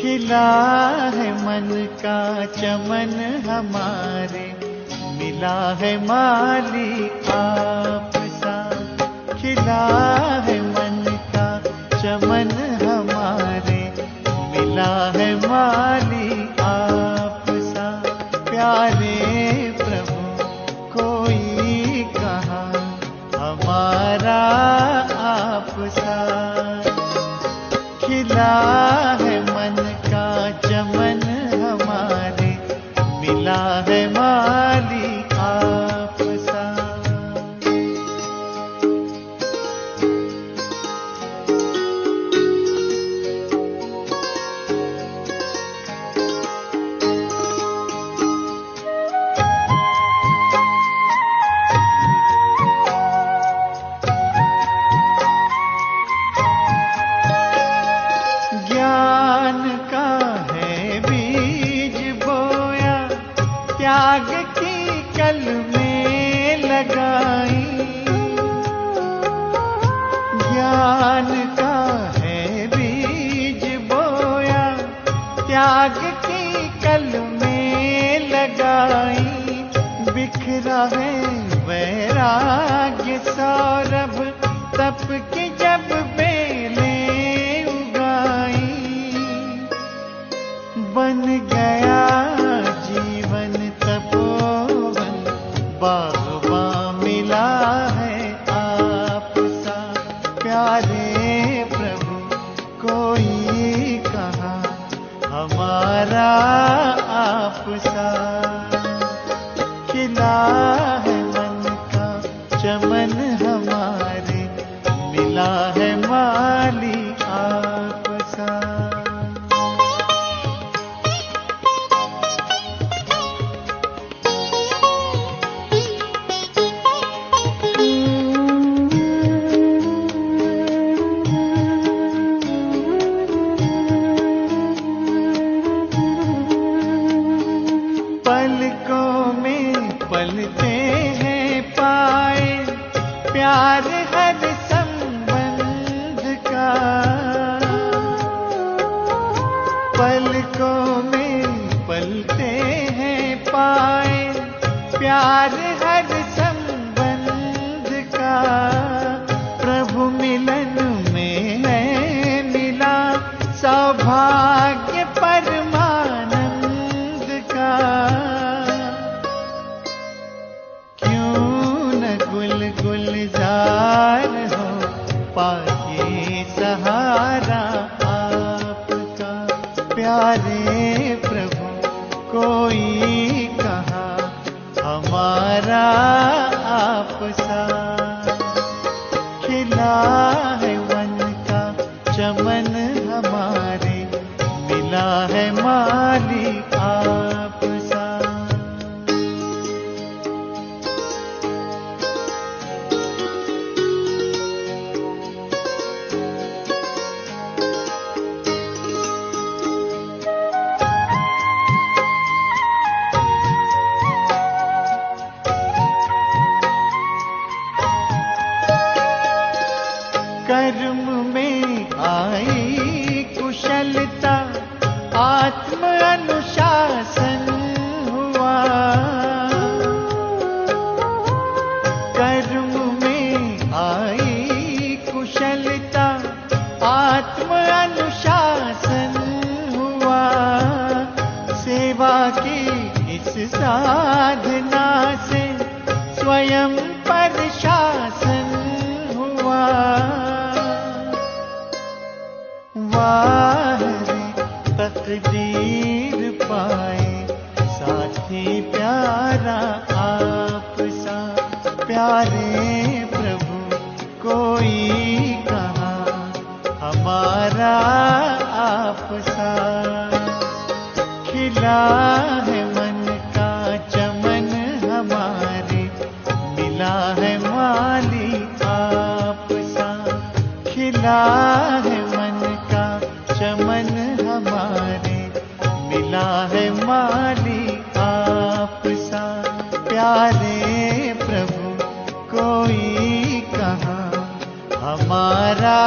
खिला है मन का चमन हमारे, मिला है माली आप सा। खिला है मन का चमन हमारे, मिला है माली आप सा। प्यारे प्रभु कोई कहाँ हमारा आप सा। खिला है मन का चमन हमारे, मिला है माली आप सा। ज्ञान का है बीज बोया, त्याग की कल में लगाई। ज्ञान का है बीज बोया, त्याग की कल में लगाई। बिखरा है वैराग्य सौरभ, तप की जब बेलें उगाई। बन गया जीवन तपोवन, बागबां मिला है आप सा। प्यारे प्रभु कोई कहाँ हमारा आप सा। खिला है मन का चमन हमारे, मिला है माली आप सा। पलकों में पलते हैं पाए, प्यार हर संबंध का। पलकों में पलते हैं पाए, प्यार हर संबंध का। प्रभु मिलन में है मिला सौभाग्य परमानंद का। गुल गुलजार हो पाके सहारा आपका। प्यारे प्रभु कोई कहाँ हमारा आप सा। खिला है मन का चमन हमारे, मिला है माली आप सा। कर्म में आई कुशलता, आत्म अनुशासन हुआ। कर्म में आई कुशलता, आत्म अनुशासन हुआ। सेवा की इस साधना से स्वयं पर शासन हुआ। वाह रे तकदीर पाए, साथी प्यारा आप सा। प्यारे प्रभु कोई कहाँ हमारा आप सा। खिला है मन का चमन हमारे, मिला है माली आप सा। खिला है मन का चमन हमारे, मिला है माली आप सा। प्यारे प्रभु कोई कहाँ हमारा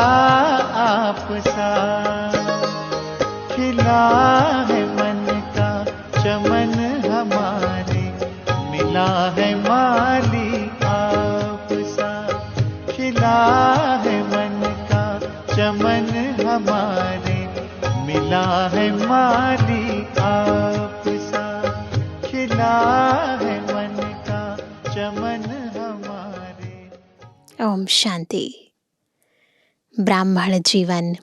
आप सा। खिला है मन का चमन हमारे, मिला है माली आप सा। खिला है मन का चमन हमारे, मिला है माली आप सा। खिला है मन का चमन हमारे। ओम शांति। ब्राह्मण जीवन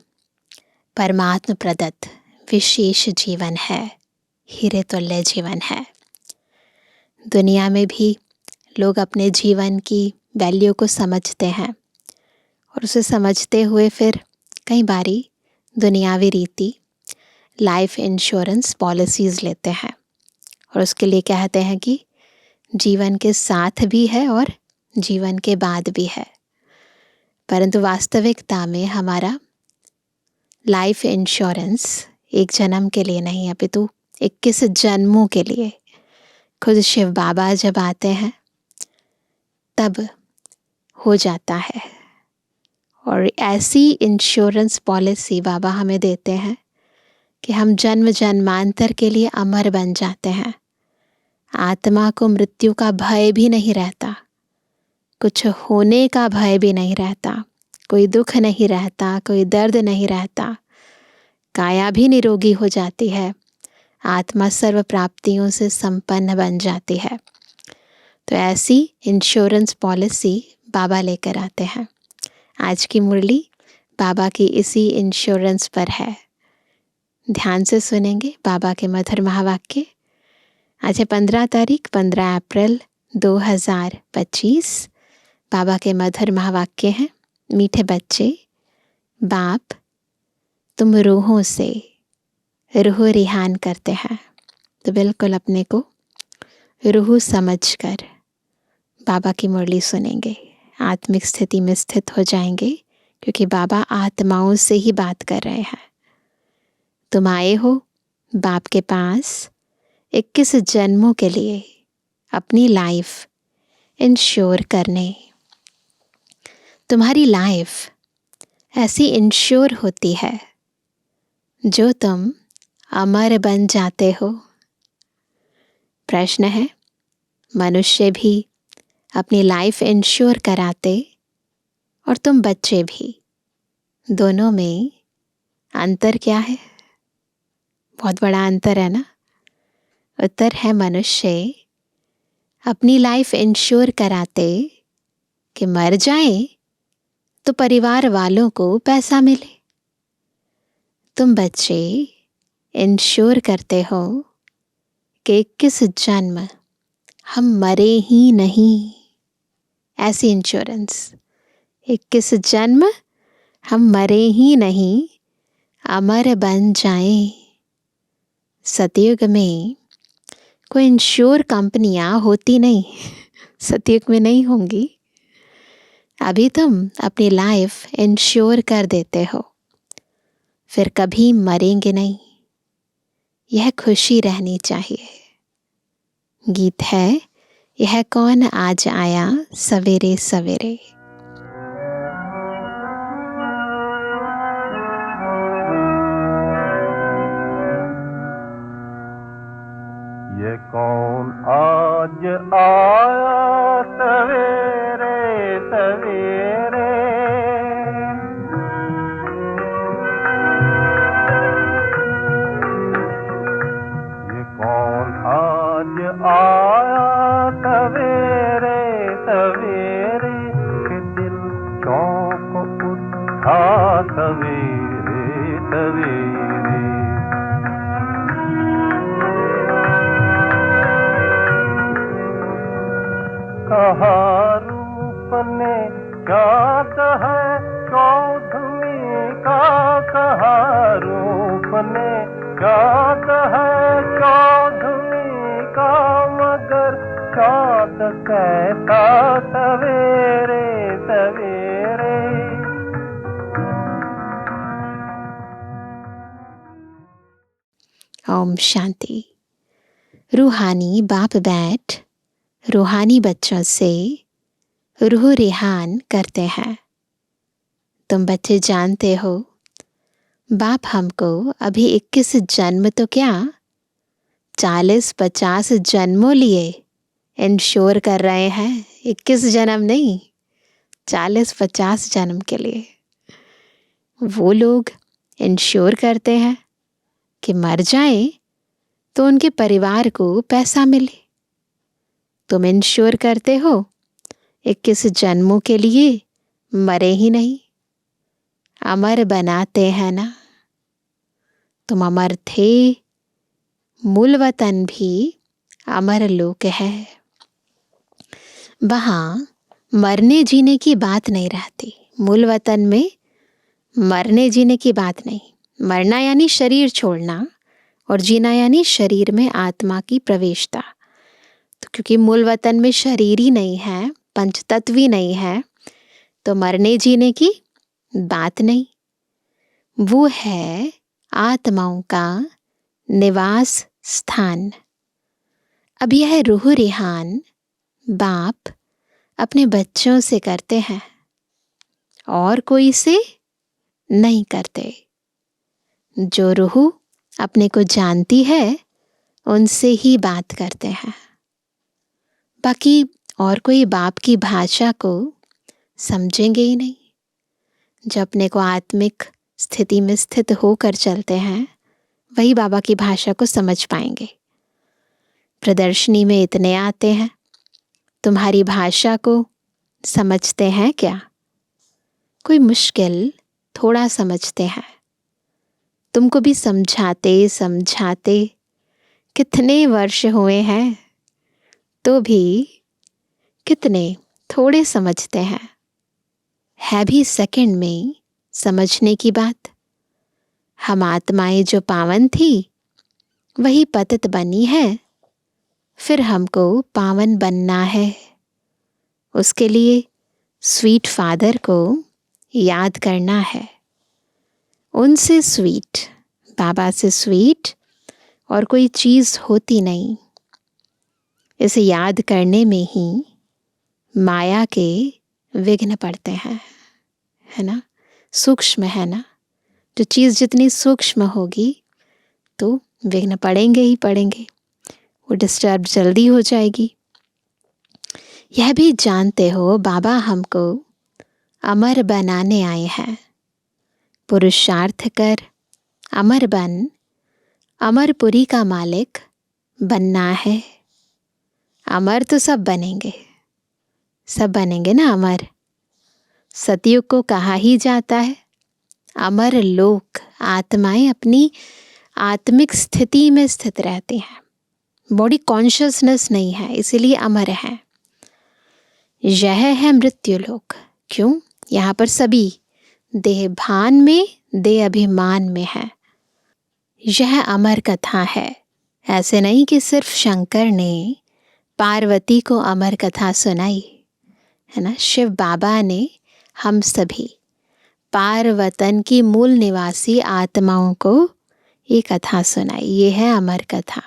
परमात्मा प्रदत्त विशेष जीवन है, हीरे तुल्य जीवन है। दुनिया में भी लोग अपने जीवन की वैल्यू को समझते हैं और उसे समझते हुए फिर कई बारी दुनियावी रीति लाइफ इंश्योरेंस पॉलिसीज़ लेते हैं और उसके लिए कहते हैं कि जीवन के साथ भी है और जीवन के बाद भी है। परंतु वास्तविकता में हमारा लाइफ इंश्योरेंस एक जन्म के लिए नहीं, अपितु 21 जन्मों के लिए। खुद शिव बाबा जब आते हैं तब हो जाता है। और ऐसी इंश्योरेंस पॉलिसी बाबा हमें देते हैं कि हम जन्म जन्मांतर के लिए अमर बन जाते हैं। आत्मा को मृत्यु का भय भी नहीं रहता, कुछ होने का भय भी नहीं रहता, कोई दुख नहीं रहता, कोई दर्द नहीं रहता। काया भी निरोगी हो जाती है, आत्मा सर्व प्राप्तियों से संपन्न बन जाती है। तो ऐसी इंश्योरेंस पॉलिसी बाबा लेकर आते हैं। आज की मुरली बाबा की इसी इंश्योरेंस पर है। ध्यान से सुनेंगे बाबा के मधुर महावाक्य। आज है 15 तारीख, 15 अप्रैल 2025। बाबा के मधुर महावाक्य हैं। मीठे बच्चे, बाप तुम रूहों से रूह रिहान करते हैं, तो बिल्कुल अपने को रूह समझकर बाबा की मुरली सुनेंगे, आत्मिक स्थिति में स्थित हो जाएंगे, क्योंकि बाबा आत्माओं से ही बात कर रहे हैं। तुम आए हो बाप के पास 21 जन्मों के लिए अपनी लाइफ इंश्योर करने। तुम्हारी लाइफ ऐसी इंश्योर होती है जो तुम अमर बन जाते हो। प्रश्न है, मनुष्य भी अपनी लाइफ इंश्योर कराते और तुम बच्चे भी, दोनों में अंतर क्या है? बहुत बड़ा अंतर है ना। उत्तर है, मनुष्य अपनी लाइफ इंश्योर कराते कि मर जाए तो परिवार वालों को पैसा मिले। तुम बच्चे इंश्योर करते हो कि 21 जन्म हम मरे ही नहीं। ऐसी इंश्योरेंस, 21 जन्म हम मरे ही नहीं, अमर बन जाएं। सतयुग में कोई इंश्योर कंपनियां होती नहीं, सतयुग में नहीं होंगी। अभी तुम अपनी लाइफ इंश्योर कर देते हो, फिर कभी मरेंगे नहीं। यह खुशी रहनी चाहिए। गीत है, यह कौन आज आया सवेरे सवेरे। ये कौन आज आया सवेरे सवेरे, ये कौन आज आया सवेरे सवेरे, कि दिल चौंक उठा सवेरे सवेरे। कहा रूप ने याद है चौधरी का, कहा रूप ने याद है चौधरी का, मगर चाँद कैसा सवेरे सवेरे। ओम शांति। रूहानी बाप बैठ रूहानी बच्चों से रूह रिहान करते हैं। तुम बच्चे जानते हो बाप हमको अभी 21 जन्म तो क्या 40-50 जन्मों लिए इंश्योर कर रहे हैं। 21 जन्म नहीं, 40-50 जन्म के लिए वो लोग इंश्योर करते हैं कि मर जाए तो उनके परिवार को पैसा मिले। तुम इंश्योर करते हो 21 जन्मों के लिए मरे ही नहीं, अमर बनाते हैं ना। तुम अमर थे, मूल वतन भी अमर लोक है। वहाँ मरने जीने की बात नहीं रहती। मूल वतन में मरने जीने की बात नहीं। मरना यानी शरीर छोड़ना और जीना यानी शरीर में आत्मा की प्रवेशता। तो क्योंकि मूल वतन में शरीर ही नहीं है, पंचतत्व ही नहीं है, तो मरने जीने की बात नहीं। वो है आत्माओं का निवास स्थान। अब यह रूह रिहान बाप अपने बच्चों से करते हैं और कोई से नहीं करते। जो रूह अपने को जानती है उनसे ही बात करते हैं। बाकी और कोई बाप की भाषा को समझेंगे ही नहीं। जो अपने को आत्मिक स्थिति में स्थित होकर चलते हैं वही बाबा की भाषा को समझ पाएंगे। प्रदर्शनी में इतने आते हैं, तुम्हारी भाषा को समझते हैं क्या? कोई मुश्किल थोड़ा समझते हैं। तुमको भी समझाते समझाते कितने वर्ष हुए हैं, तो भी कितने थोड़े समझते हैं। है भी सेकंड में समझने की बात। हम आत्माएं जो पावन थी वही पतित बनी है, फिर हमको पावन बनना है। उसके लिए स्वीट फादर को याद करना है। उनसे स्वीट, बाबा से स्वीट और कोई चीज़ होती नहीं। इसे याद करने में ही माया के विघ्न पड़ते हैं, है ना। सूक्ष्म है ना, जो चीज़ जितनी सूक्ष्म होगी तो विघ्न पड़ेंगे ही पड़ेंगे, वो डिस्टर्ब जल्दी हो जाएगी। यह भी जानते हो बाबा हमको अमर बनाने आए हैं। पुरुषार्थ कर अमर बन, अमरपुरी का मालिक बनना है। अमर तो सब बनेंगे, सब बनेंगे ना अमर। सतयुग को कहा ही जाता है अमर लोक। आत्माएं अपनी आत्मिक स्थिति में स्थित रहती हैं, बॉडी कॉन्शियसनेस नहीं है, इसीलिए अमर है। यह है मृत्यु लोक। क्यों? यहाँ पर सभी देह भान में, देह अभिमान में है। यह अमर कथा है। ऐसे नहीं कि सिर्फ शंकर ने पार्वती को अमर कथा सुनाई, है ना। शिव बाबा ने हम सभी पार्वतन की मूल निवासी आत्माओं को ये कथा सुनाई। ये है अमर कथा।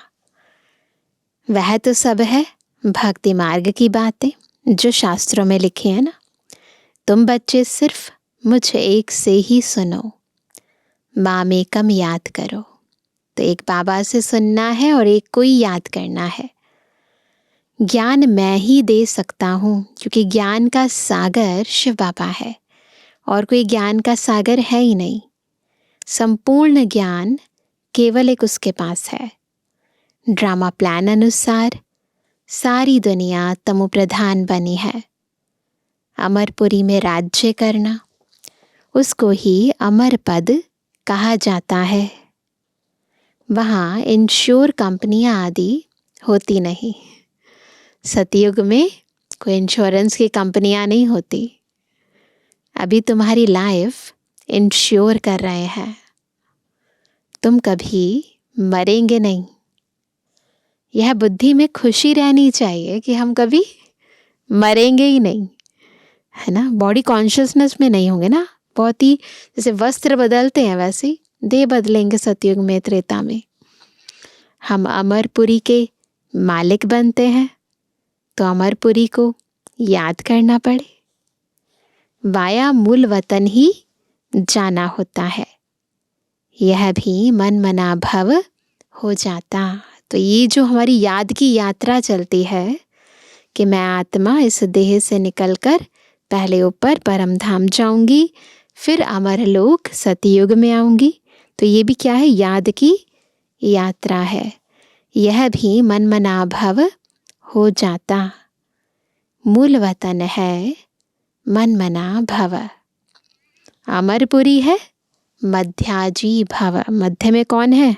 वह तो सब है भक्ति मार्ग की बातें जो शास्त्रों में लिखी है ना। तुम बच्चे सिर्फ मुझ एक से ही सुनो, माम एकम याद करो। तो एक बाबा से सुनना है और एक को ही याद करना है। ज्ञान मैं ही दे सकता हूँ, क्योंकि ज्ञान का सागर शिव बाबा है और कोई ज्ञान का सागर है ही नहीं। संपूर्ण ज्ञान केवल एक उसके पास है। ड्रामा प्लान अनुसार सारी दुनिया तमो प्रधान बनी है। अमरपुरी में राज्य करना, उसको ही अमर पद कहा जाता है। वहाँ इंश्योर कंपनियाँ आदि होती नहीं। सतयुग में कोई इंश्योरेंस की कंपनियाँ नहीं होती। अभी तुम्हारी लाइफ इंश्योर कर रहे हैं। तुम कभी मरेंगे नहीं। यह बुद्धि में खुशी रहनी चाहिए कि हम कभी मरेंगे ही नहीं, है ना। बॉडी कॉन्शियसनेस में नहीं होंगे ना। बहुत ही जैसे वस्त्र बदलते हैं वैसे ही देह बदलेंगे सतयुग में, त्रेता में। हम अमरपुरी के मालिक बनते हैं तो अमरपुरी को याद करना पड़े। वाया मूल वतन ही जाना होता है। यह भी मन मना भव हो जाता। तो ये जो हमारी याद की यात्रा चलती है कि मैं आत्मा इस देह से निकलकर पहले ऊपर परम धाम जाऊंगी, फिर अमरलोक सतयुग में आऊंगी, तो ये भी क्या है? याद की यात्रा है। यह भी मन मना भव हो जाता। मूल वतन है मन मना भव। अमरपुरी है मध्याजी भव। मध्य में कौन है?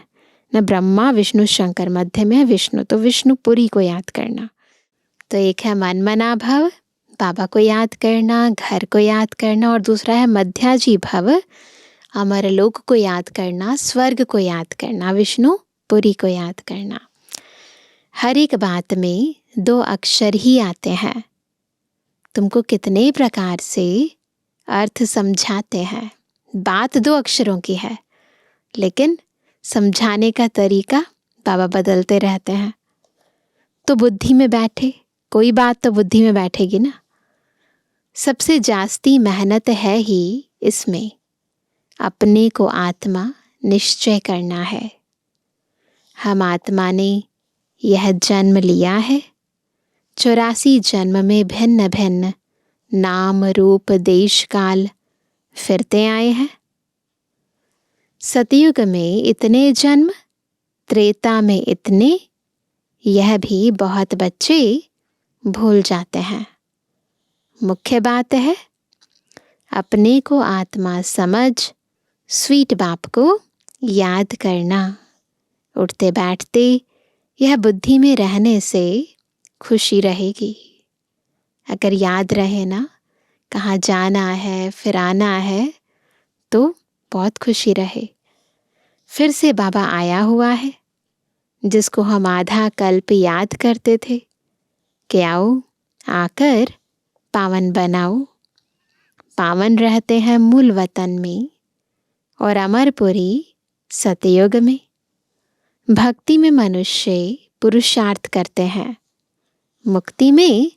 न ब्रह्मा विष्णु शंकर, मध्य में है विष्णु, तो विष्णुपुरी को याद करना। तो एक है मन मना भव, बाबा को याद करना, घर को याद करना, और दूसरा है मध्याजी भव, अमरलोक को याद करना, स्वर्ग को याद करना, विष्णुपुरी को याद करना। हर एक बात में 2 अक्षर ही आते हैं। तुमको कितने प्रकार से अर्थ समझाते हैं, बात 2 अक्षरों की है, लेकिन समझाने का तरीका बाबा बदलते रहते हैं। तो बुद्धि में बैठे, कोई बात तो बुद्धि में बैठेगी ना। सबसे जास्ती मेहनत है ही इसमें, अपने को आत्मा निश्चय करना है। हम आत्मा ने यह जन्म लिया है, 84 जन्म में भिन्न भिन्न नाम रूप देश काल फिरते आए हैं। सतयुग में इतने जन्म, त्रेता में इतने, यह भी बहुत बच्चे भूल जाते हैं। मुख्य बात है अपने को आत्मा समझ स्वीट बाप को याद करना। उठते बैठते यह बुद्धि में रहने से खुशी रहेगी। अगर याद रहे ना कहाँ जाना है, फिर आना है, तो बहुत खुशी रहे। फिर से बाबा आया हुआ है, जिसको हम आधा कल्प याद करते थे कि आओ आकर पावन बनाओ। पावन रहते हैं मूल वतन में और अमरपुरी सतयुग में। भक्ति में मनुष्य पुरुषार्थ करते हैं, मुक्ति में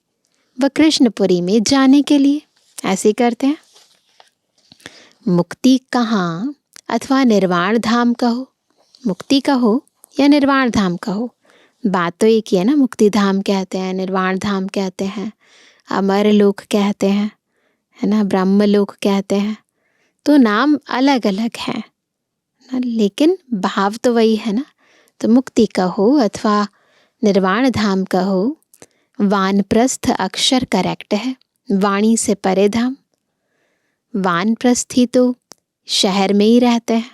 व कृष्णपुरी में जाने के लिए ऐसे करते हैं। मुक्ति कहाँ अथवा निर्वाण धाम कहो, मुक्ति कहो या निर्वाण धाम कहो, बात तो एक ही है ना। मुक्ति धाम कहते हैं, निर्वाण धाम कहते हैं, अमर लोक कहते हैं, है ना, ब्रह्म लोक कहते हैं। तो नाम अलग अलग हैं ना, लेकिन भाव तो वही है ना। तो मुक्ति कहो अथवा निर्वाण धाम कहो, वानप्रस्थ अक्षर करेक्ट है, वाणी से परे धाम। वानप्रस्थी तो शहर में ही रहते हैं,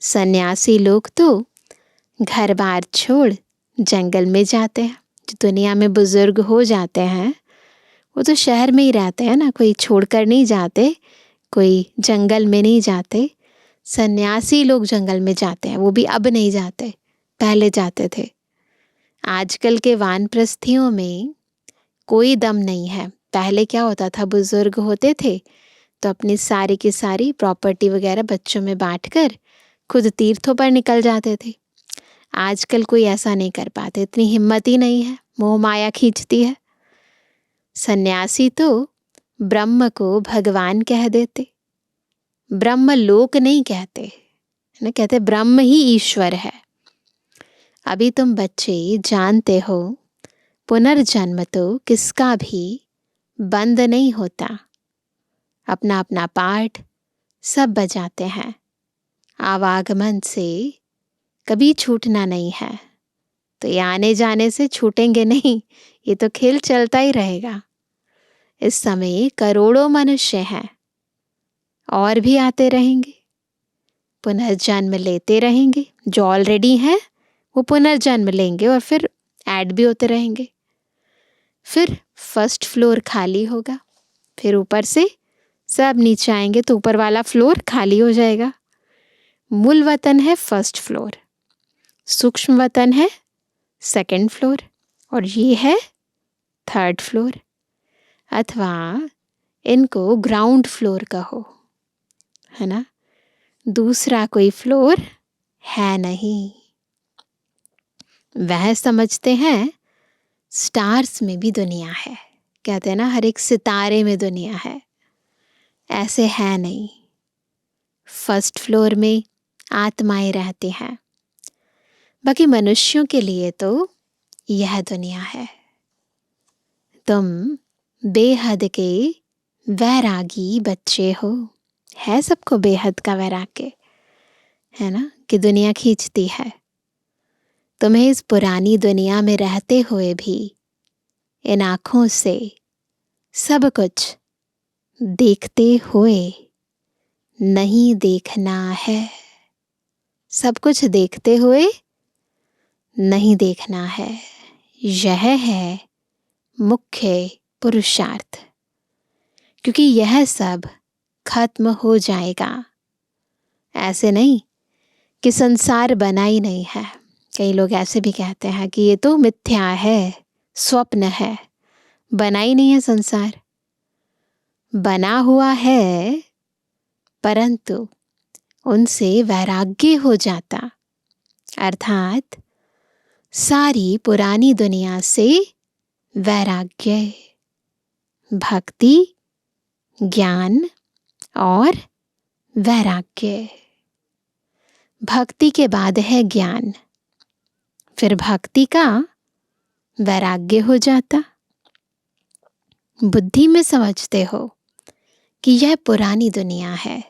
सन्यासी लोग तो घर बार छोड़ जंगल में जाते हैं। जो दुनिया में बुजुर्ग हो जाते हैं वो तो शहर में ही रहते हैं ना, कोई छोड़कर नहीं जाते, कोई जंगल में नहीं जाते। सन्यासी लोग जंगल में जाते हैं, वो भी अब नहीं जाते, पहले जाते थे। आजकल के वानप्रस्थियों में कोई दम नहीं है। पहले क्या होता था, बुजुर्ग होते थे तो अपनी सारी की सारी प्रॉपर्टी वगैरह बच्चों में बांटकर खुद तीर्थों पर निकल जाते थे। आजकल कोई ऐसा नहीं कर पाते, इतनी हिम्मत ही नहीं है, मोह माया खींचती है। सन्यासी तो ब्रह्म को भगवान कह देते, ब्रह्म लोक नहीं कहते, है ना, कहते ब्रह्म ही ईश्वर है। अभी तुम बच्चे जानते हो पुनर्जन्म तो किसका भी बंद नहीं होता। अपना अपना पाठ सब बजाते हैं, आवागमन से कभी छूटना नहीं है। तो ये आने जाने से छूटेंगे नहीं, ये तो खेल चलता ही रहेगा। इस समय करोड़ों मनुष्य हैं और भी आते रहेंगे, पुनर्जन्म लेते रहेंगे। जो ऑलरेडी हैं वो पुनर्जन्म लेंगे और फिर ऐड भी होते रहेंगे। फिर फर्स्ट फ्लोर खाली होगा, फिर ऊपर से सब नीचे आएंगे तो ऊपर वाला फ्लोर खाली हो जाएगा। मूल वतन है फर्स्ट फ्लोर, सूक्ष्म वतन है सेकंड फ्लोर, और ये है थर्ड फ्लोर, अथवा इनको ग्राउंड फ्लोर कहो, है ना। दूसरा कोई फ्लोर है नहीं। वह समझते हैं स्टार्स में भी दुनिया है, कहते हैं ना हर एक सितारे में दुनिया है। ऐसे है नहीं। फर्स्ट फ्लोर में आत्माएं रहती हैं। बाकी मनुष्यों के लिए तो यह दुनिया है। तुम बेहद के वैरागी बच्चे हो। है सबको बेहद का वैराग्य, है ना, कि दुनिया खींचती है। तुम्हें इस पुरानी दुनिया में रहते हुए भी इन आँखों से सब कुछ देखते हुए नहीं देखना है। सब कुछ देखते हुए नहीं देखना है। यह है मुख्य पुरुषार्थ, क्योंकि यह सब खत्म हो जाएगा। ऐसे नहीं कि संसार बना ही नहीं है। कई लोग ऐसे भी कहते हैं कि ये तो मिथ्या है, स्वप्न है, बना ही नहीं है संसार। बना हुआ है, परंतु उनसे वैराग्य हो जाता, अर्थात सारी पुरानी दुनिया से वैराग्य, भक्ति, ज्ञान और वैराग्य। भक्ति के बाद है ज्ञान, फिर भक्ति का वैराग्य हो जाता। बुद्धि में समझते हो कि यह पुरानी दुनिया है,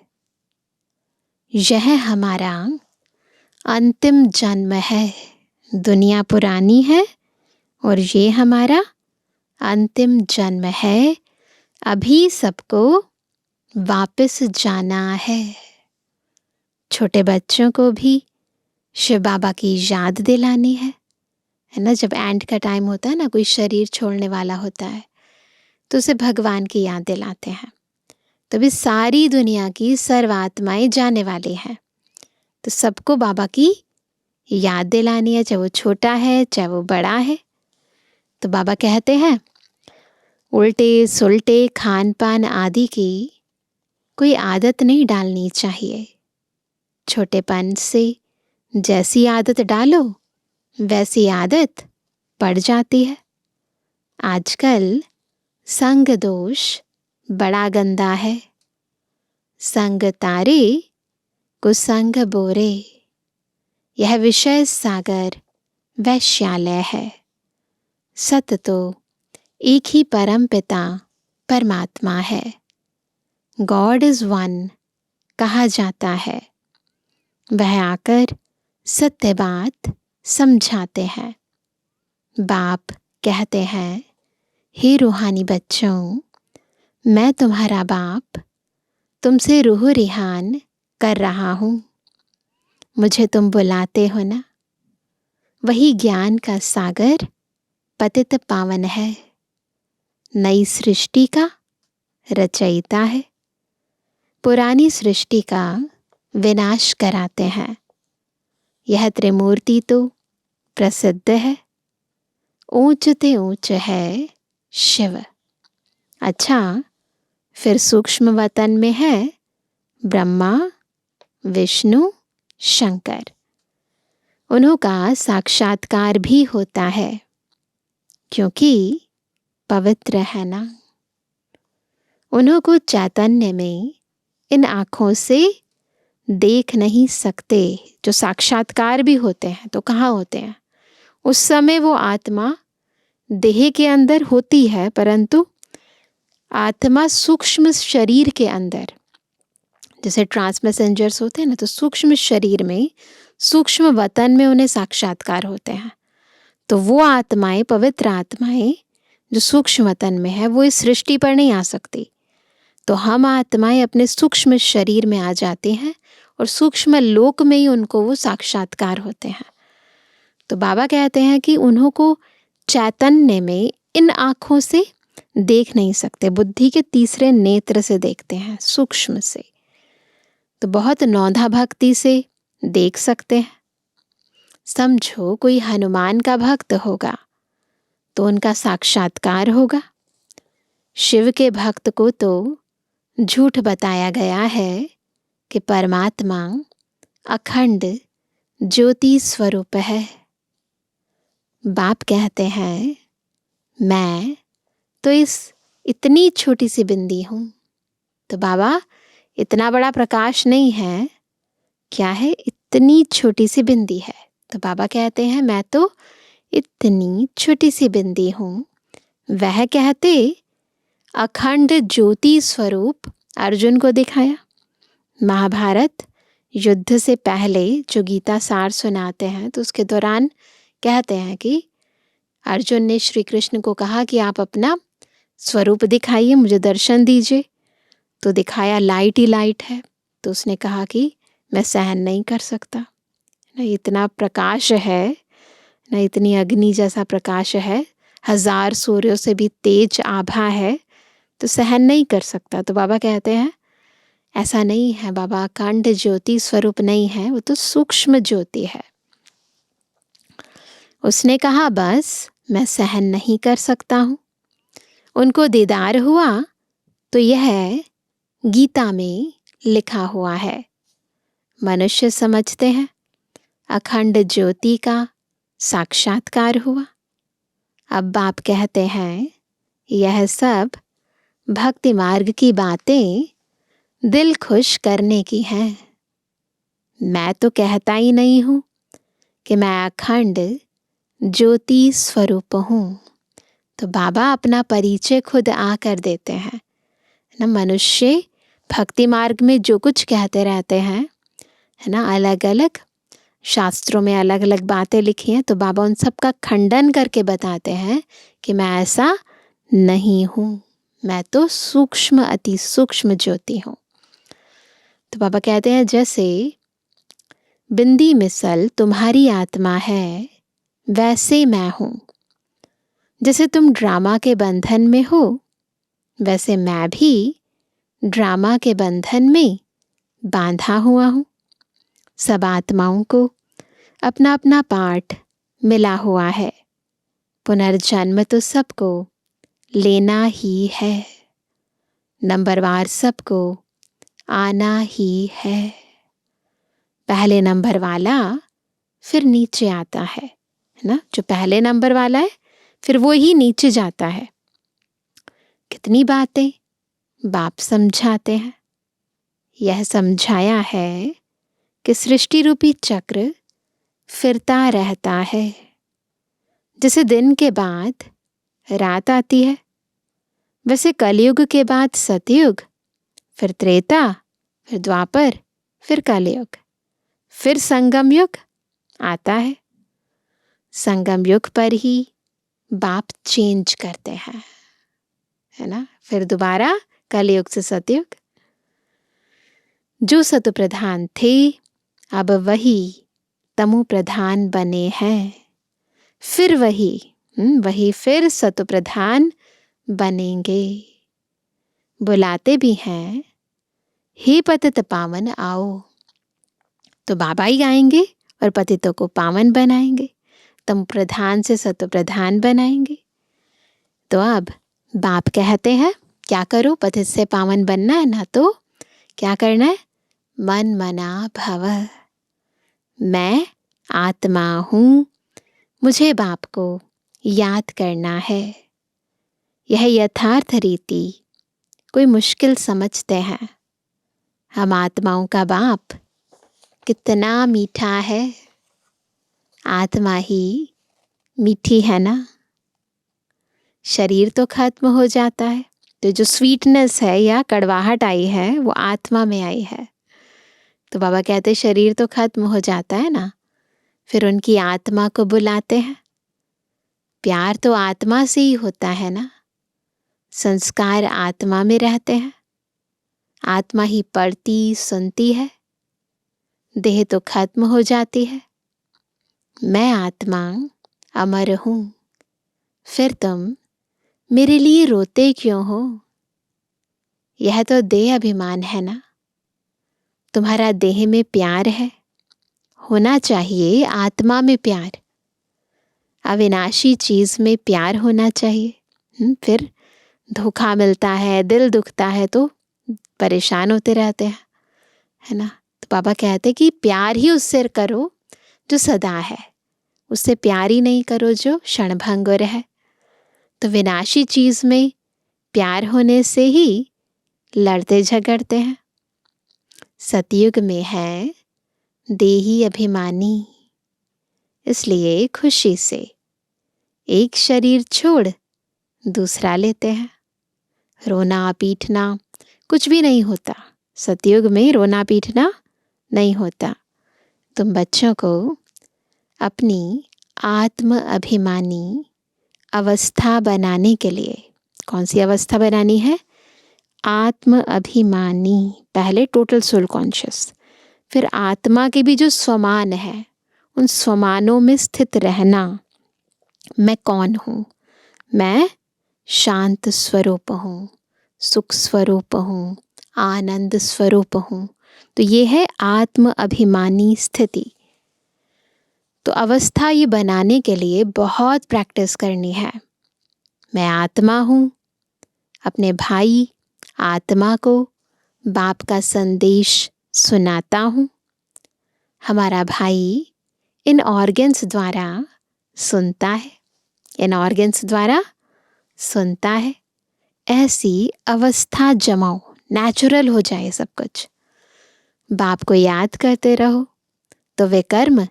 यह हमारा अंतिम जन्म है। दुनिया पुरानी है और ये हमारा अंतिम जन्म है। अभी सबको वापस जाना है। छोटे बच्चों को भी शिव बाबा की याद दिलानी है ना। जब एंड का टाइम होता है ना, कोई शरीर छोड़ने वाला होता है, तो उसे भगवान की याद दिलाते हैं। तभी सारी दुनिया की सर्व आत्माएं जाने वाली हैं, तो सबको बाबा की याद दिलानी है, चाहे वो छोटा है चाहे वो बड़ा है। तो बाबा कहते हैं उल्टे सुलटे खान पान आदि की कोई आदत नहीं डालनी चाहिए। छोटेपन से जैसी आदत डालो वैसी आदत पड़ जाती है। आजकल संग दोष बड़ा गंदा है। संग तारे कुसंग बोरे, यह विषय सागर वैश्यालय है। सत तो एक ही परम पिता परमात्मा है। गॉड इज वन कहा जाता है। वह आकर सत्य बात समझाते हैं। बाप कहते हैं, हे रूहानी बच्चों, मैं तुम्हारा बाप तुमसे रूह रिहान कर रहा हूँ। मुझे तुम बुलाते हो ना। वही ज्ञान का सागर पतित पावन है। नई सृष्टि का रचयिता है। पुरानी सृष्टि का विनाश कराते हैं। यह त्रिमूर्ति तो प्रसिद्ध है। ऊंच ते ऊंच है शिव। अच्छा, फिर सूक्ष्म वतन में है ब्रह्मा, विष्णु, शंकर। उन्हों का साक्षात्कार भी होता है, क्योंकि पवित्र है ना। उन्हों को चैतन्य में इन आँखों से देख नहीं सकते। जो साक्षात्कार भी होते हैं तो कहाँ होते हैं? उस समय वो आत्मा देह के अंदर होती है, परंतु आत्मा सूक्ष्म शरीर के अंदर, जैसे ट्रांस मैसेंजर्स होते हैं ना, तो सूक्ष्म शरीर में, सूक्ष्म वतन में उन्हें साक्षात्कार होते हैं। तो वो आत्माएं, पवित्र आत्माएं जो सूक्ष्म वतन में है, वो इस सृष्टि पर नहीं आ सकती। तो हम आत्माएं अपने सूक्ष्म शरीर में आ जाते हैं और सूक्ष्म लोक में ही उनको वो साक्षात्कार होते हैं। तो बाबा कहते हैं कि उन्हों को चैतन्य में इन आँखों से देख नहीं सकते, बुद्धि के तीसरे नेत्र से देखते हैं, सूक्ष्म से। तो बहुत नौधा भक्ति से देख सकते हैं। समझो कोई हनुमान का भक्त होगा तो उनका साक्षात्कार होगा। शिव के भक्त को तो झूठ बताया गया है कि परमात्मा अखंड ज्योति स्वरूप है। बाप कहते हैं, मैं तो इतनी छोटी सी बिंदी हूँ। तो बाबा, इतना बड़ा प्रकाश नहीं है। क्या है? इतनी छोटी सी बिंदी है। तो बाबा कहते हैं मैं तो इतनी छोटी सी बिंदी हूँ। वह कहते अखंड ज्योति स्वरूप अर्जुन को दिखाया। महाभारत युद्ध से पहले जो गीता सार सुनाते हैं तो उसके दौरान कहते हैं कि अर्जुन ने श्री कृष्ण को कहा कि आप अपना स्वरूप दिखाइए, मुझे दर्शन दीजिए। तो दिखाया, लाइट ही लाइट है। तो उसने कहा कि मैं सहन नहीं कर सकता, ना इतना प्रकाश है, ना इतनी अग्नि जैसा प्रकाश है, 1000 सूर्यों से भी तेज आभा है, तो सहन नहीं कर सकता। तो बाबा कहते हैं ऐसा नहीं है, बाबा अखंड ज्योति स्वरूप नहीं है, वो तो सूक्ष्म ज्योति है। उसने कहा बस मैं सहन नहीं कर सकता हूँ। उनको दीदार हुआ तो यह गीता में लिखा हुआ है। मनुष्य समझते हैं अखंड ज्योति का साक्षात्कार हुआ। अब बाप कहते हैं यह सब भक्ति मार्ग की बातें दिल खुश करने की हैं। मैं तो कहता ही नहीं हूँ कि मैं अखंड ज्योति स्वरूप हूँ। तो बाबा अपना परिचय खुद आकर देते हैं ना। मनुष्य भक्ति मार्ग में जो कुछ कहते रहते हैं, है ना, अलग अलग शास्त्रों में अलग अलग बातें लिखी हैं, तो बाबा उन सब का खंडन करके बताते हैं कि मैं ऐसा नहीं हूँ, मैं तो सूक्ष्म अति सूक्ष्म ज्योति हूँ। तो बाबा कहते हैं जैसे बिंदी मिसल तुम्हारी आत्मा है, वैसे मैं हूँ। जैसे तुम ड्रामा के बंधन में हो, वैसे मैं भी ड्रामा के बंधन में बांधा हुआ हूँ। सब आत्माओं को अपना अपना पाठ मिला हुआ है। पुनर्जन्म तो सबको लेना ही है, नंबरवार सबको आना ही है। पहले नंबर वाला फिर नीचे आता है ना। जो पहले नंबर वाला है फिर वो ही नीचे जाता है। कितनी बातें बाप समझाते हैं। यह समझाया है कि सृष्टि रूपी चक्र फिरता रहता है। जैसे दिन के बाद रात आती है, वैसे कलयुग के बाद सतयुग, फिर त्रेता, फिर द्वापर, फिर कलयुग, फिर संगम युग आता है। संगम युग पर ही बाप चेंज करते हैं, है ना। फिर दोबारा कलयुग से सतयुग। जो सतु प्रधान थे अब वही तमु प्रधान बने हैं। फिर वही फिर सतु प्रधान बनेंगे। बुलाते भी हैं हे पतित पावन आओ। तो बाबा ही आएंगे और पतितों को पावन बनाएंगे, तम प्रधान से सतु प्रधान बनाएंगे। तो अब बाप कहते हैं क्या करो, पतित से पावन बनना है ना, तो क्या करना है, मन मना भव। मैं आत्मा हूँ, मुझे बाप को याद करना है। यह यथार्थ रीति कोई मुश्किल समझते हैं। हम आत्माओं का बाप कितना मीठा है। आत्मा ही मीठी है ना। शरीर तो खत्म हो जाता है, तो जो स्वीटनेस है या कड़वाहट आई है वो आत्मा में आई है। तो बाबा कहते शरीर तो खत्म हो जाता है ना, फिर उनकी आत्मा को बुलाते हैं। प्यार तो आत्मा से ही होता है ना। संस्कार आत्मा में रहते हैं। आत्मा ही पढ़ती सुनती है। देह तो खत्म हो जाती है। मैं आत्मा अमर हूँ, फिर तुम मेरे लिए रोते क्यों हो। यह तो देह अभिमान है ना। तुम्हारा देह में प्यार है, होना चाहिए आत्मा में प्यार। अविनाशी चीज में प्यार होना चाहिए। फिर धोखा मिलता है, दिल दुखता है तो परेशान होते रहते हैं, है ना। तो बाबा कहते कि प्यार ही उससे करो जो सदा है, उससे प्यार ही नहीं करो जो क्षणभंगुर है। तो विनाशी चीज में प्यार होने से ही लड़ते झगड़ते हैं। सतयुग में है देही अभिमानी, इसलिए खुशी से एक शरीर छोड़ दूसरा लेते हैं। रोना पीटना कुछ भी नहीं होता, सतयुग में रोना पीटना नहीं होता। तुम बच्चों को अपनी आत्म अभिमानी अवस्था बनाने के लिए, कौन सी अवस्था बनानी है? आत्म अभिमानी। पहले टोटल सोल कॉन्शियस, फिर आत्मा के भी जो स्वमान है उन स्वमानों में स्थित रहना। मैं कौन हूँ? मैं शांत स्वरूप हूँ, सुख स्वरूप हूँ, आनंद स्वरूप हूँ। तो ये है आत्म अभिमानी स्थिति। तो अवस्था ये बनाने के लिए बहुत प्रैक्टिस करनी है। मैं आत्मा हूँ, अपने भाई आत्मा को बाप का संदेश सुनाता हूँ। हमारा भाई इन ऑर्गन्स द्वारा सुनता है, इन ऑर्गन्स द्वारा सुनता है। ऐसी अवस्था जमाओ, नेचुरल हो जाए सब कुछ। बाप को याद करते रहो तो वे कर्म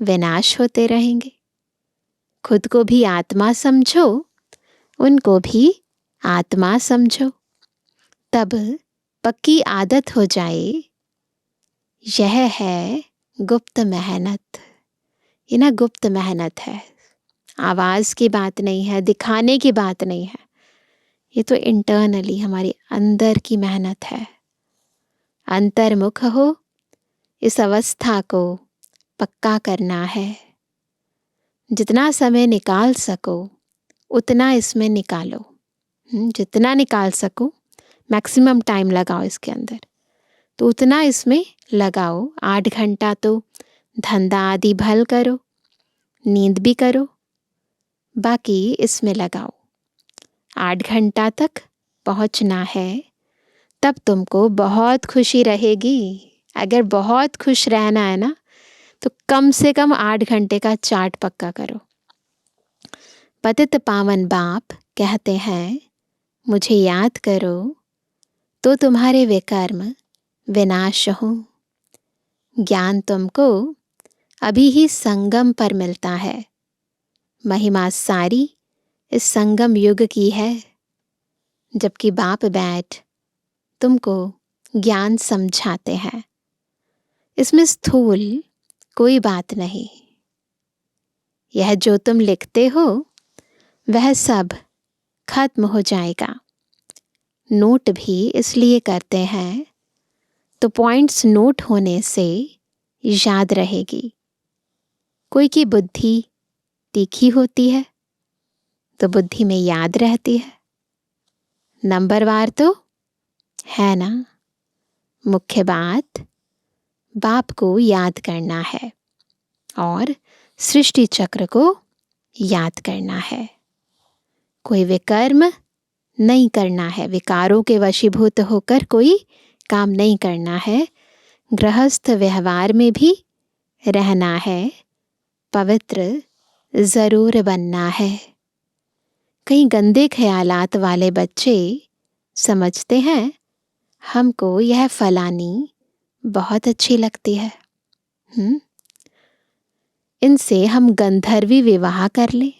विनाश होते रहेंगे। खुद को भी आत्मा समझो, उनको भी आत्मा समझो, तब पक्की आदत हो जाए। यह है गुप्त मेहनत। ये ना गुप्त मेहनत है, आवाज़ की बात नहीं है, दिखाने की बात नहीं है। ये तो इंटरनली हमारी अंदर की मेहनत है। अंतर्मुख हो, इस अवस्था को पक्का करना है। जितना समय निकाल सको उतना इसमें निकालो। जितना निकाल सको मैक्सिमम टाइम लगाओ इसके अंदर, तो उतना इसमें लगाओ। 8 घंटा तो धंधा आदि भल करो, नींद भी करो, बाकी इसमें लगाओ। 8 घंटा तक पहुंचना है, तब तुमको बहुत खुशी रहेगी। अगर बहुत खुश रहना है ना, तो कम से कम 8 घंटे का चार्ट पक्का करो। पतित पावन बाप कहते हैं, मुझे याद करो तो तुम्हारे विकर्म विनाश हो। ज्ञान तुमको अभी ही संगम पर मिलता है। महिमा सारी इस संगम युग की है, जबकि बाप बैठ तुमको ज्ञान समझाते हैं। इसमें स्थूल कोई बात नहीं। यह जो तुम लिखते हो वह सब खत्म हो जाएगा। नोट भी इसलिए करते हैं तो पॉइंट्स नोट होने से याद रहेगी। कोई की बुद्धि तीखी होती है तो बुद्धि में याद रहती है। नंबरवार तो है ना। मुख्य बात बाप को याद करना है और सृष्टि चक्र को याद करना है। कोई विकर्म नहीं करना है, विकारों के वशीभूत होकर कोई काम नहीं करना है। गृहस्थ व्यवहार में भी रहना है, पवित्र जरूर बनना है। कई गंदे ख्यालात वाले बच्चे समझते हैं हमको यह फलानी बहुत अच्छी लगती है, इनसे हम गंधर्वी विवाह कर लें।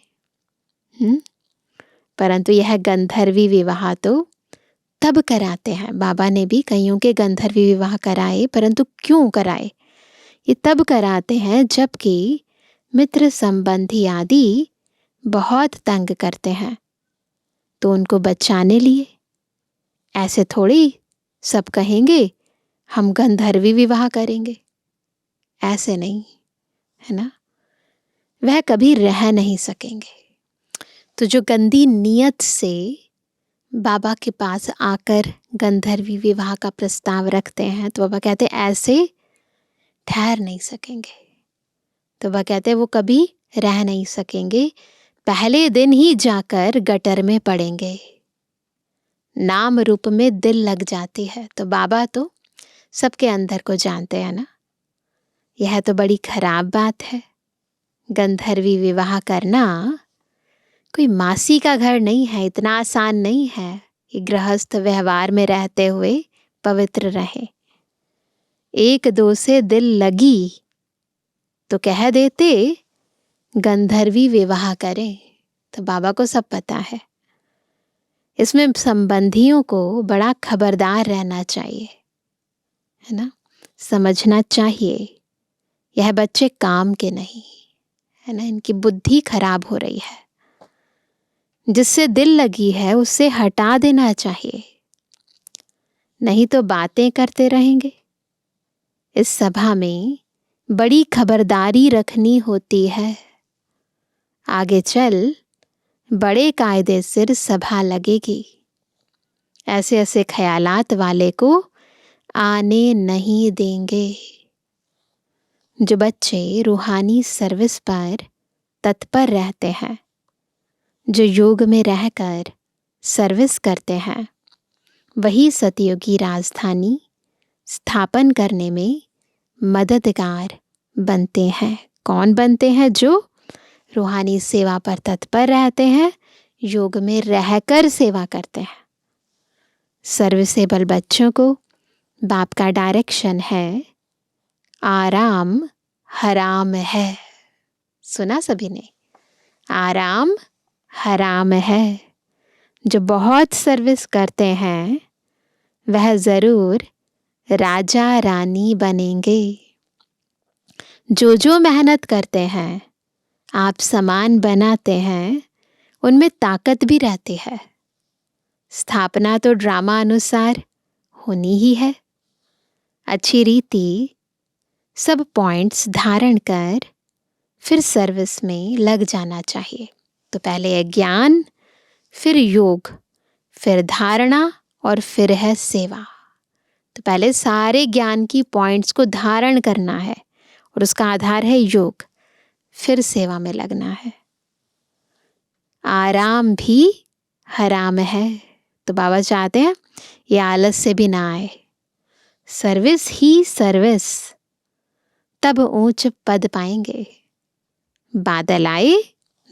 परंतु यह गंधर्वी विवाह तो तब कराते हैं, बाबा ने भी कईयों के गंधर्वी विवाह कराए, परंतु क्यों कराए? ये तब कराते हैं जबकि मित्र संबंधी आदि बहुत तंग करते हैं, तो उनको बचाने लिए। ऐसे थोड़ी सब कहेंगे हम गंधर्वी विवाह करेंगे, ऐसे नहीं है ना, वह कभी रह नहीं सकेंगे। तो जो गंदी नीयत से बाबा के पास आकर गंधर्वी विवाह का प्रस्ताव रखते हैं, तो बाबा कहते हैं ऐसे ठहर नहीं सकेंगे। तो बाबा कहते हैं वो कभी रह नहीं सकेंगे, पहले दिन ही जाकर गटर में पड़ेंगे। नाम रूप में दिल लग जाती है। तो बाबा तो सबके अंदर को जानते हैं ना। यह तो बड़ी खराब बात है। गंधर्वी विवाह करना कोई मासी का घर नहीं है, इतना आसान नहीं है कि गृहस्थ व्यवहार में रहते हुए पवित्र रहे। एक दो से दिल लगी तो कह देते गंधर्वी विवाह करें। तो बाबा को सब पता है। इसमें संबंधियों को बड़ा खबरदार रहना चाहिए, है ना। समझना चाहिए यह बच्चे काम के नहीं, है ना। इनकी बुद्धि खराब हो रही है। जिससे दिल लगी है उससे हटा देना चाहिए, नहीं तो बातें करते रहेंगे। इस सभा में बड़ी खबरदारी रखनी होती है। आगे चल बड़े कायदे से सभा लगेगी। ऐसे ऐसे ख्यालात वाले को आने नहीं देंगे। जो बच्चे रूहानी सर्विस पर तत्पर रहते हैं, जो योग में रहकर सर्विस करते हैं, वही सतयुगी राजधानी स्थापन करने में मददगार बनते हैं। कौन बनते हैं? जो रूहानी सेवा पर तत्पर रहते हैं, योग में रहकर सेवा करते हैं। सर्विसेबल बच्चों को बाप का डायरेक्शन है, आराम हराम है। सुना सभी ने? आराम हराम है। जो बहुत सर्विस करते हैं वह जरूर राजा रानी बनेंगे। जो मेहनत करते हैं, आप सामान बनाते हैं, उनमें ताकत भी रहती है। स्थापना तो ड्रामा अनुसार होनी ही है। अच्छी रीति सब पॉइंट्स धारण कर फिर सर्विस में लग जाना चाहिए। तो पहले है ज्ञान, फिर योग, फिर धारणा और फिर है सेवा। तो पहले सारे ज्ञान की पॉइंट्स को धारण करना है और उसका आधार है योग, फिर सेवा में लगना है। आराम भी हराम है। तो बाबा चाहते हैं ये आलस से भी ना आए। सर्विस ही सर्विस, तब ऊंच पद पाएंगे। बादल आए,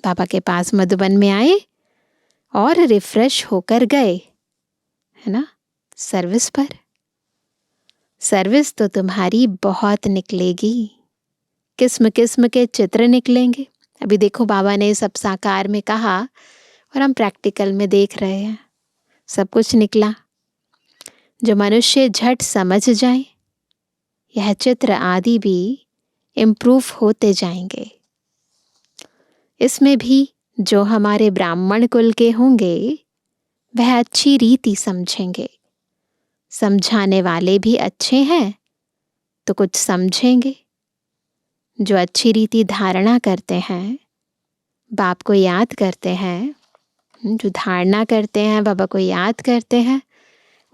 बाबा के पास मधुबन में आए और रिफ्रेश होकर गए, है ना। सर्विस पर सर्विस तो तुम्हारी बहुत निकलेगी। किस्म किस्म के चित्र निकलेंगे। अभी देखो बाबा ने सब साकार में कहा और हम प्रैक्टिकल में देख रहे हैं, सब कुछ निकला। जो मनुष्य झट समझ जाए, यह चित्र आदि भी इम्प्रूव होते जाएंगे। इसमें भी जो हमारे ब्राह्मण कुल के होंगे वह अच्छी रीति समझेंगे। समझाने वाले भी अच्छे हैं तो कुछ समझेंगे। जो अच्छी रीति धारणा करते हैं, बाप को याद करते हैं, जो धारणा करते हैं बाबा को याद करते हैं,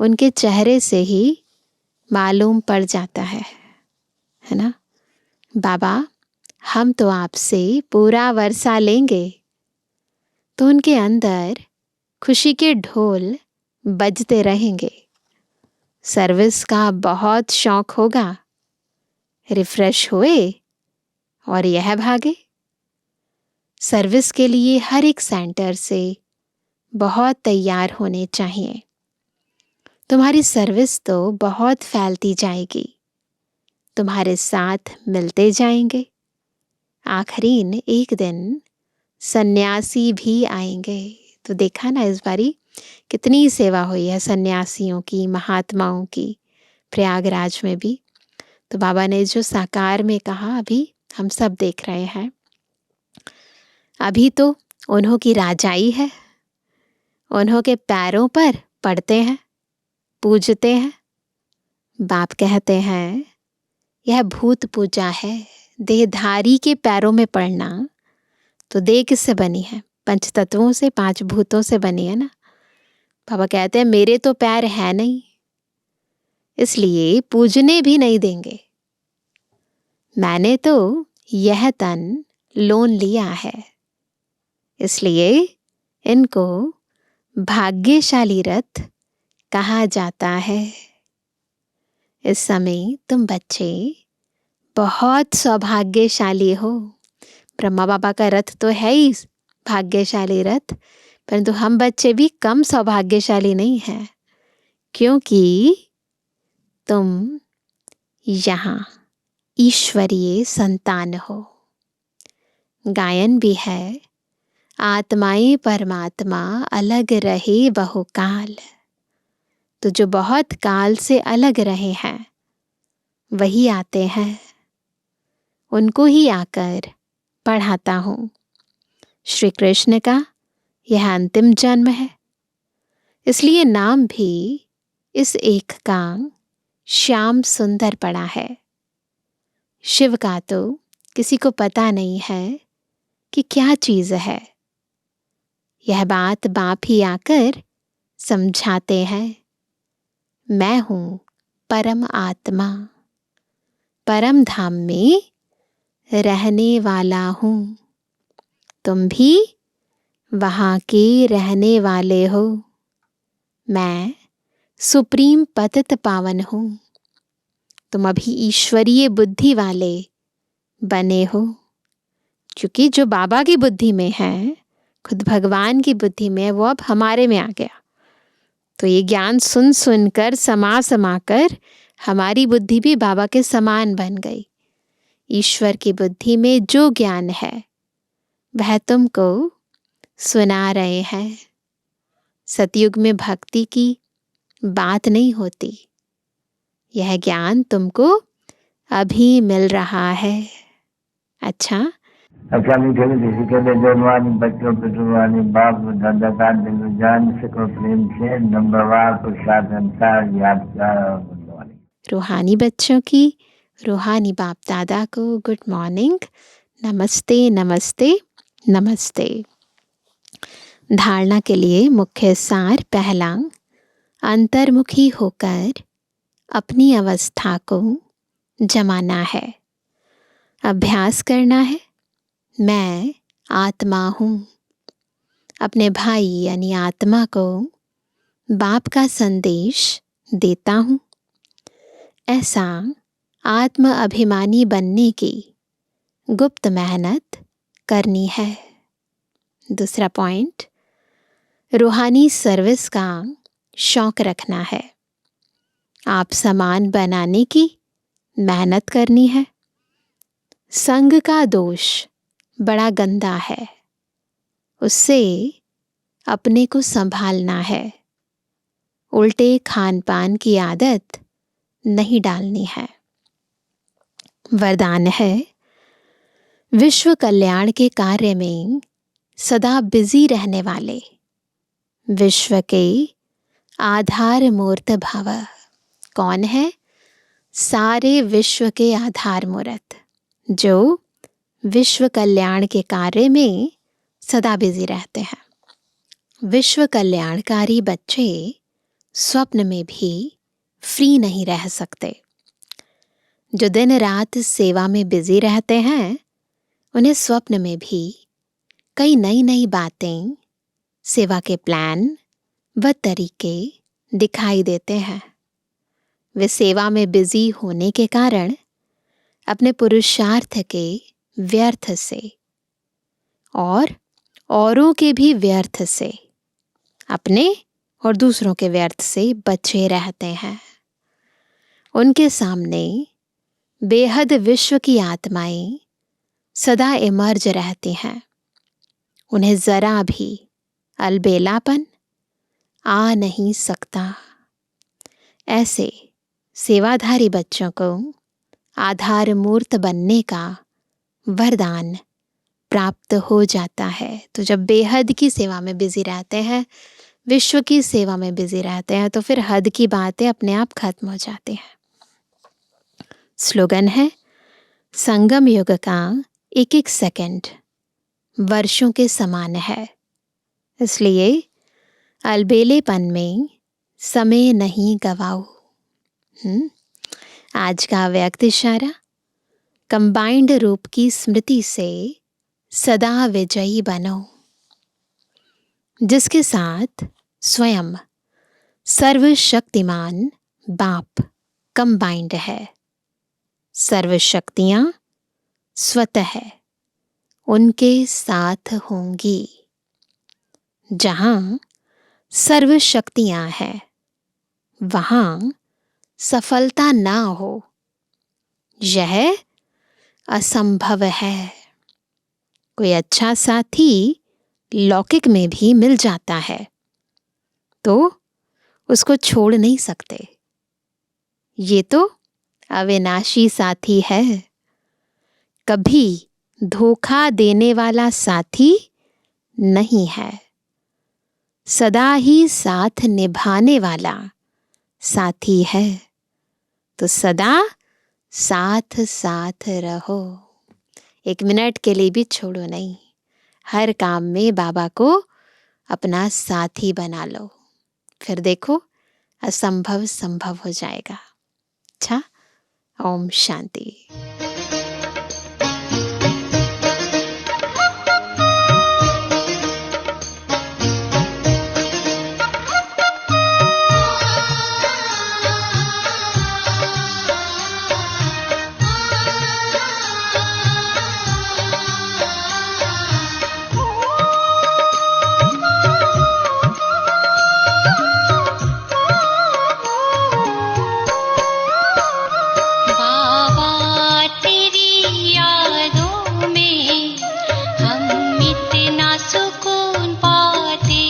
उनके चेहरे से ही मालूम पड़ जाता है ना। बाबा हम तो आपसे पूरा वर्षा लेंगे, तो उनके अंदर खुशी के ढोल बजते रहेंगे। सर्विस का बहुत शौक होगा। रिफ्रेश हुए और यह भागे। सर्विस के लिए हर एक सेंटर से बहुत तैयार होने चाहिए। तुम्हारी सर्विस तो बहुत फैलती जाएगी, तुम्हारे साथ मिलते जाएंगे। आखिरीन एक दिन सन्यासी भी आएंगे। तो देखा ना इस बारी कितनी सेवा हुई है सन्यासियों की, महात्माओं की, प्रयागराज में भी। तो बाबा ने जो साकार में कहा अभी हम सब देख रहे हैं। अभी तो उन्हों की राजाई है, उन्हों के पैरों पर पड़ते हैं, पूजते हैं। बाप कहते हैं यह भूत पूजा है। देहधारी के पैरों में पड़ना, तो देह किससे बनी है? पंच तत्वों से, 5 भूतों से बनी है ना। बाबा कहते हैं मेरे तो पैर है नहीं, इसलिए पूजने भी नहीं देंगे। मैंने तो यह तन लोन लिया है, इसलिए इनको भाग्यशाली रथ कहा जाता है। इस समय तुम बच्चे बहुत सौभाग्यशाली हो। ब्रह्मा बाबा का रथ तो है ही भाग्यशाली रथ, परंतु हम बच्चे भी कम सौभाग्यशाली नहीं हैं, क्योंकि तुम यहाँ ईश्वरीय संतान हो। गायन भी है, आत्माएं परमात्मा अलग रहे बहुकाल। तो जो बहुत काल से अलग रहे हैं वही आते हैं, उनको ही आकर पढ़ाता हूँ। श्री कृष्ण का यह अंतिम जन्म है, इसलिए नाम भी इस एक का श्याम सुंदर पड़ा है। शिव का तो किसी को पता नहीं है कि क्या चीज है। यह बात बाप ही आकर समझाते हैं। मैं हूँ परम आत्मा, परम धाम में रहने वाला हूँ। तुम भी वहाँ के रहने वाले हो। मैं सुप्रीम पतित पावन हूँ। तुम अभी ईश्वरीय बुद्धि वाले बने हो, क्योंकि जो बाबा की बुद्धि में है, खुद भगवान की बुद्धि में, वो अब हमारे में आ गया। तो ये ज्ञान सुन सुनकर समा कर हमारी बुद्धि भी बाबा के समान बन गई। ईश्वर की बुद्धि में जो ज्ञान है वह तुमको सुना रहे हैं। सतयुग में भक्ति की बात नहीं होती, यह ज्ञान तुमको अभी मिल रहा है। अच्छा, मीठे मीठे के जवानी बच्चों पे जुबानी बाप दादा का दिल जान सको प्रेम से नंबरवार प्रसाद अंसार याद कर। रूहानी बच्चों की रूहानी बाप दादा को गुड मॉर्निंग, नमस्ते नमस्ते नमस्ते। धारणा के लिए मुख्य सार पहला, अंतर्मुखी होकर अपनी अवस्था को जमाना है, अभ्यास करना है। मैं आत्मा हूँ। अपने भाई यानी आत्मा को बाप का संदेश देता हूँ। ऐसा आत्म अभिमानी बनने की गुप्त मेहनत करनी है। दूसरा पॉइंट, रूहानी सर्विस का शौक रखना है। आप समान बनाने की मेहनत करनी है। संग का दोष बड़ा गंदा है, उससे अपने को संभालना है। उल्टे खान पान की आदत नहीं डालनी है। वरदान है, विश्व कल्याण के कार्य में सदा बिजी रहने वाले विश्व के आधार मूर्त भव। कौन है? सारे विश्व के आधार मूर्त, जो विश्व कल्याण के कार्य में सदा बिजी रहते हैं। विश्व कल्याणकारी बच्चे स्वप्न में भी फ्री नहीं रह सकते। जो दिन रात सेवा में बिजी रहते हैं, उन्हें स्वप्न में भी कई नई नई बातें, सेवा के प्लान व तरीके दिखाई देते हैं। वे सेवा में बिजी होने के कारण अपने पुरुषार्थ के व्यर्थ से और औरों के भी व्यर्थ से, अपने और दूसरों के व्यर्थ से बचे रहते हैं। उनके सामने बेहद विश्व की आत्माएं सदा इमर्ज रहती हैं। उन्हें जरा भी अलबेलापन आ नहीं सकता। ऐसे सेवाधारी बच्चों को आधार मूर्त बनने का वरदान प्राप्त हो जाता है। तो जब बेहद की सेवा में बिजी रहते हैं, विश्व की सेवा में बिजी रहते हैं, तो फिर हद की बातें अपने आप खत्म हो जाती हैं। स्लोगन है, संगम युग का एक एक सेकंड वर्षों के समान है, इसलिए अलबेलेपन में समय नहीं गवाओ। आज का व्यक्त इशारा, कंबाइंड रूप की स्मृति से सदा विजयी बनो, जिसके साथ स्वयं सर्वशक्तिमान बाप कंबाइंड है। सर्वशक्तियां स्वतः उनके साथ होंगी। जहां सर्वशक्तियां हैं, वहां सफलता ना हो यह असंभव है। कोई अच्छा साथी लौकिक में भी मिल जाता है तो उसको छोड़ नहीं सकते। ये तो अविनाशी साथी है। कभी धोखा देने वाला साथी नहीं है, सदा ही साथ निभाने वाला साथी है। तो सदा साथ साथ रहो। 1 मिनट के लिए भी छोड़ो नहीं। हर काम में बाबा को अपना साथी बना लो, फिर देखो असंभव संभव हो जाएगा। अच्छा, ओम शांति। सुकून पाते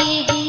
हैं।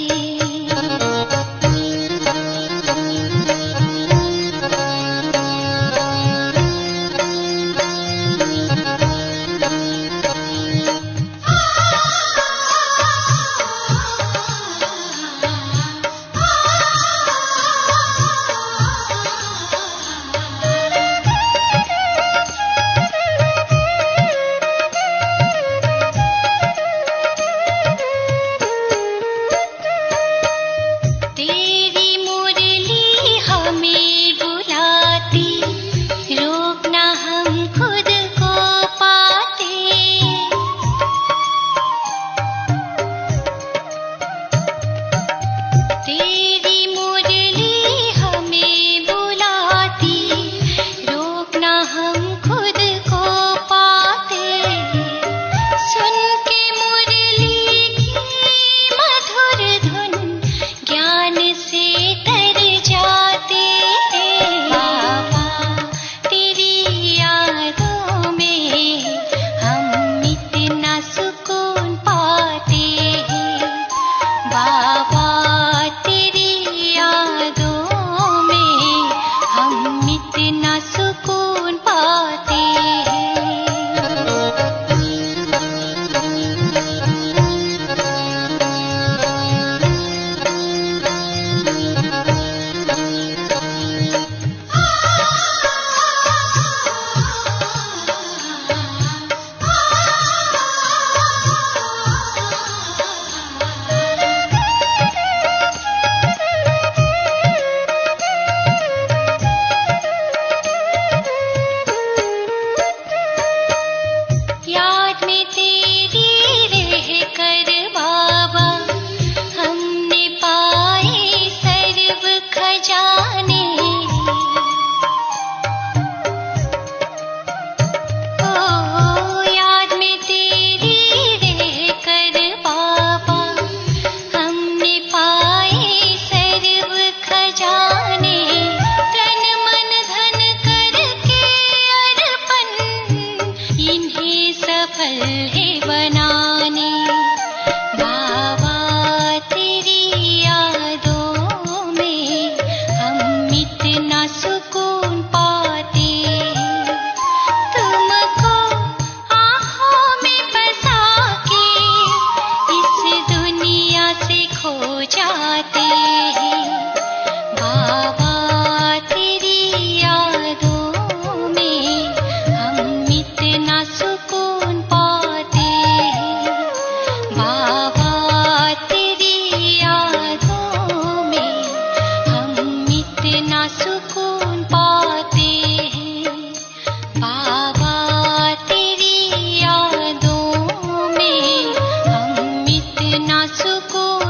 बाबा तेरी यादों में हम इतना सुकून पाते हैं। बाबा तेरी यादों में हम इतना सुकून